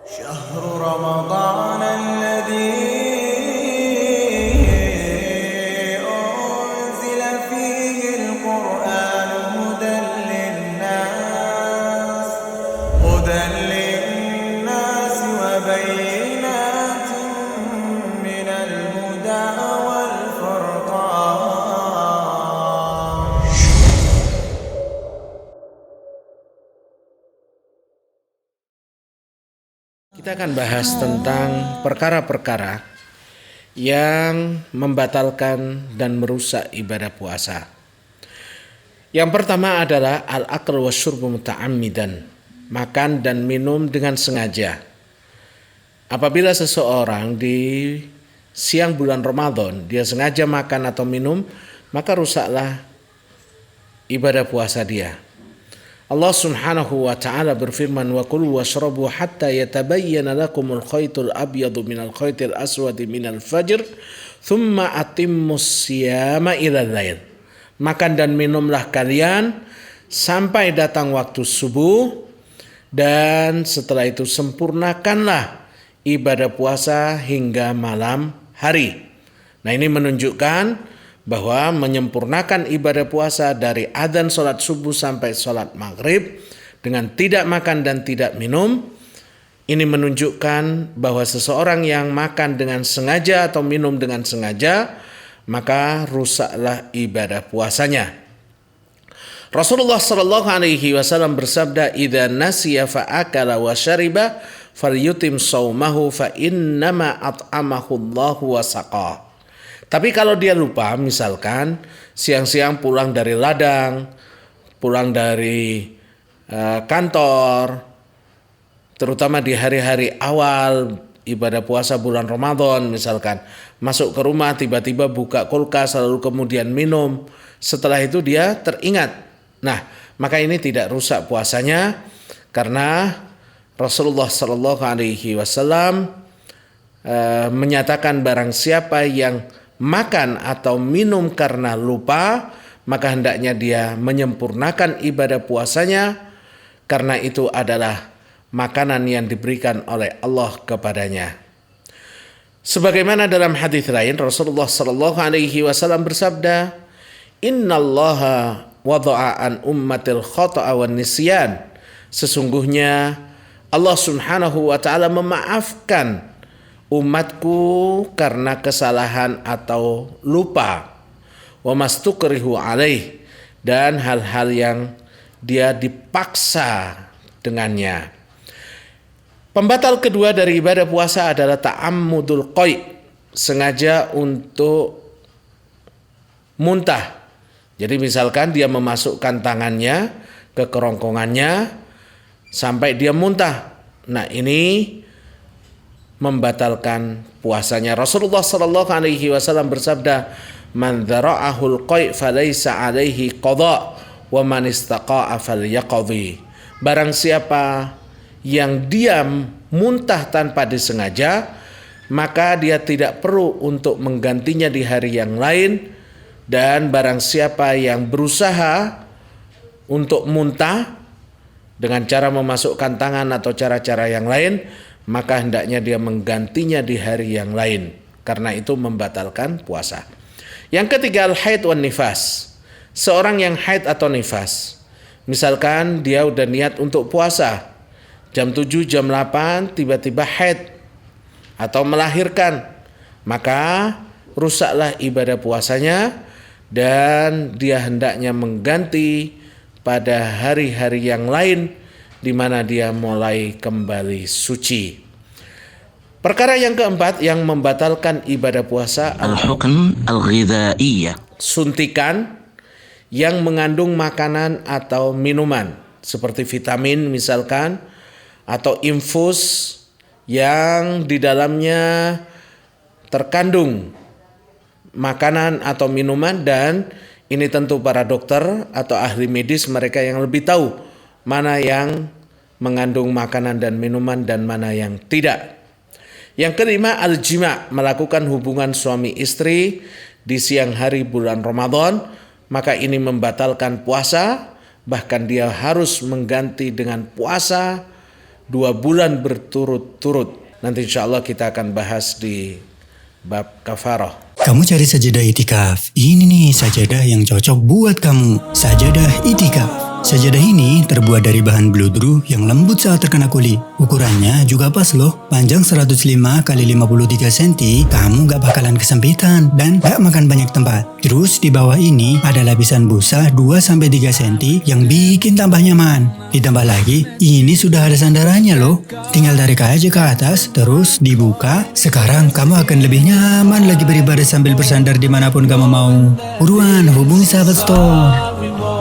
شهر رمضان الذي أنزل فيه القرآن هدى للناس وبينات من الهدى والفرقان. Kita akan bahas tentang perkara-perkara yang membatalkan dan merusak ibadah puasa. Yang pertama adalah al-akl wa syurbu muta'ammidan, makan dan minum dengan sengaja. Apabila seseorang di siang bulan Ramadan dia sengaja makan atau minum, maka rusaklah ibadah puasa dia. Allah Subhanahu wa taala berfirman, wa kulu washrabu hatta yatabayyana lakumul khaytul abyadu minal khaytil aswadi minal fajr thumma atimmus siyama ilal lail. Makan dan minumlah kalian sampai datang waktu subuh, dan setelah itu sempurnakanlah ibadah puasa hingga malam hari. Nah, ini menunjukkan bahwa menyempurnakan ibadah puasa dari adzan sholat subuh sampai sholat maghrib dengan tidak makan dan tidak minum, ini menunjukkan bahwa seseorang yang makan dengan sengaja atau minum dengan sengaja, maka rusaklah ibadah puasanya. Rasulullah sallallahu alaihi wasallam bersabda, "Idza nasiya fa akala wa syariba falyutim shaumahu fa innama at'amahu Allahu wa saqah." Tapi kalau dia lupa, misalkan siang-siang pulang dari ladang, pulang dari kantor, terutama di hari-hari awal ibadah puasa bulan Ramadan, misalkan masuk ke rumah tiba-tiba buka kulkas lalu kemudian minum, setelah itu dia teringat. Nah, maka ini tidak rusak puasanya karena Rasulullah Shallallahu Alaihi Wasallam menyatakan barang siapa yang makan atau minum karena lupa, maka hendaknya dia menyempurnakan ibadah puasanya karena itu adalah makanan yang diberikan oleh Allah kepadanya. Sebagaimana dalam hadis lain Rasulullah sallallahu alaihi wasallam bersabda, "Innallaha wada'a an ummatil khata'a wan nisyan." Sesungguhnya Allah Subhanahu wa taala memaafkan umatku karena kesalahan atau lupa, wa mastukrihu alaih, dan hal-hal yang dia dipaksa dengannya. Pembatal kedua dari ibadah puasa adalah ta'ammudul qai', sengaja untuk muntah. Jadi misalkan dia memasukkan tangannya ke kerongkongannya sampai dia muntah. Nah, ini membatalkan puasanya. Rasulullah sallallahu alaihi wasallam bersabda, "Man dzara'ahul qai' falaysa 'alaihi qada' wa man istaqa'a falyaqdi." Barang siapa yang diam muntah tanpa disengaja, maka dia tidak perlu untuk menggantinya di hari yang lain, dan barang siapa yang berusaha untuk muntah dengan cara memasukkan tangan atau cara-cara yang lain, maka hendaknya dia menggantinya di hari yang lain, karena itu membatalkan puasa. Yang ketiga, al-haid wan nifas. Seorang yang haid atau nifas, misalkan dia udah niat untuk puasa, jam 7, jam 8 tiba-tiba haid atau melahirkan, maka rusaklah ibadah puasanya dan dia hendaknya mengganti pada hari-hari yang lain di mana dia mulai kembali suci. Perkara yang keempat yang membatalkan ibadah puasa, al-hukm al-ghidhaiyah, suntikan yang mengandung makanan atau minuman seperti vitamin misalkan, atau infus yang di dalamnya terkandung makanan atau minuman, dan ini tentu para dokter atau ahli medis, mereka yang lebih tahu mana yang mengandung makanan dan minuman dan mana yang tidak. Yang kelima, al-jima', melakukan hubungan suami istri di siang hari bulan Ramadan, maka ini membatalkan puasa, bahkan dia harus mengganti dengan puasa 2 bulan berturut-turut. Nanti insya Allah kita akan bahas di bab kafarah. Kamu cari sajadah itikaf. Ini nih sajadah yang cocok buat kamu. Sajadah itikaf. Sajadah ini terbuat dari bahan bludru yang lembut saat terkena kulit. Ukurannya juga pas loh. Panjang 105 x 53 cm. Kamu gak bakalan kesempitan dan gak makan banyak tempat. Terus di bawah ini ada lapisan busa 2-3 cm yang bikin tambah nyaman. Ditambah lagi, ini sudah ada sandarannya loh. Tinggal tarik aja ke atas, terus dibuka. Sekarang kamu akan lebih nyaman lagi beribadah sambil bersandar dimanapun kamu mau. Buruan hubungi sahabat store.